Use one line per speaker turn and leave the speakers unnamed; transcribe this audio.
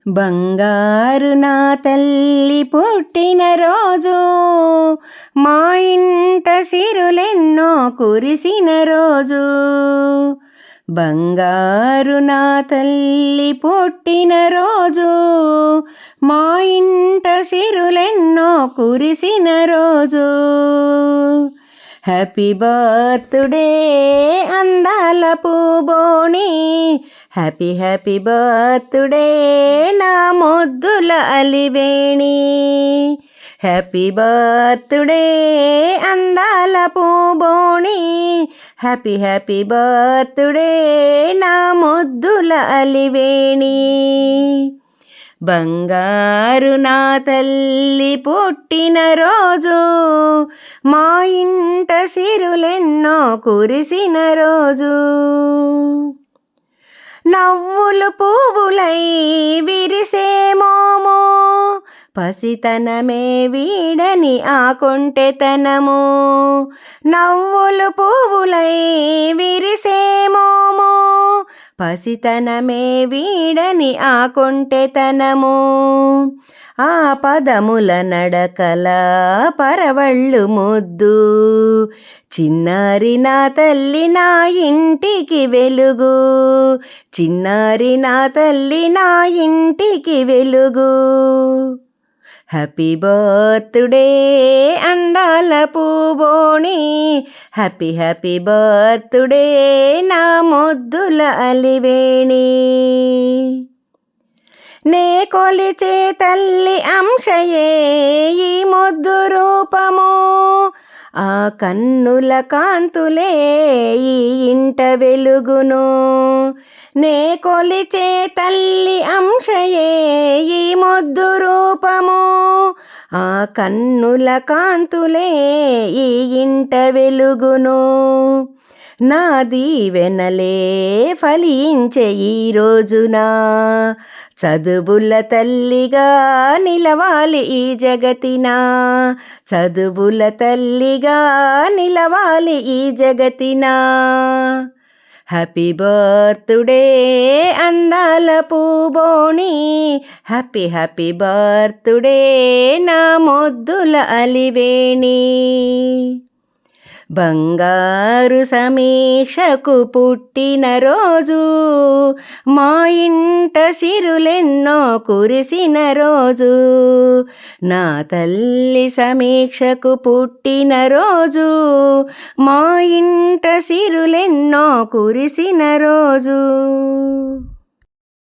బంగారు నా తల్లి పుట్టిన రోజు, మా ఇంట సిరులెన్నో కురిసిన రోజు. బంగారు నా తల్లి పుట్టిన రోజు, మా ఇంట సిరులెన్నో కురిసిన రోజు. హ్యాపీ బర్త్డే అందాల పూబోణి, హ్యాపీ హ్యాపీ బర్త్డే నా ముద్దుల అలివేణి. హ్యాపీ బర్త్డే అందాల పూబోణి, హ్యాపీ హ్యాపీ బర్త్డే నా ముద్దుల అలివేణి. బంగారు నా తల్లి పుట్టిన రోజు, మా ఇంట సిరులెన్నో కురిసిన రోజు. నవ్వులు పువ్వులై విరిసే మోమో, పసితనమే వీడని ఆ కొంటెతనము. నవ్వులు పువ్వులై విరిసే మోమో, పసితనమే వీడని ఆ కొంటెతనము. ఆ పదముల నడకల పరవళ్ళు ముద్దు, చిన్నారి నా తల్లి నా ఇంటికి వెలుగు. చిన్నారి నా తల్లి నా ఇంటికి వెలుగు. హ్యాపీ బర్త్డే అందాల పూబోణి, హ్యాపీ హ్యాపీ బర్త్డే నా ముద్దుల అలివేణి. నే కొలిచే తల్లి అంశయే ఈ ముద్దు రూపము, ఆ కన్నుల కాంతులే ఈ ఇంట వెలుగును. నే కొలిచే తల్లి అంశయే ఈ ముద్దు రూపము, ఆ కన్నుల కాంతులే ఈ ఇంట వెలుగును. నా దీవెనలే ఫలించే ఈ రోజున, చదువుల తల్లిగా నిలవాలి ఈ జగతిన. చదువుల తల్లిగా నిలవాలి ఈ జగతిన. హ్యాపీ బర్త్డే అందాల పూబోణి, హ్యాపీ హ్యాపీ బర్త్డే నా ముద్దుల అలివేణి. బంగారు సమీక్షకు పుట్టిన రోజు, మా ఇంట సిరులెన్నో కురిసిన రోజు. నా తల్లి సమీక్షకు పుట్టిన రోజు, మా ఇంట సిరులెన్నో కురిసిన రోజు.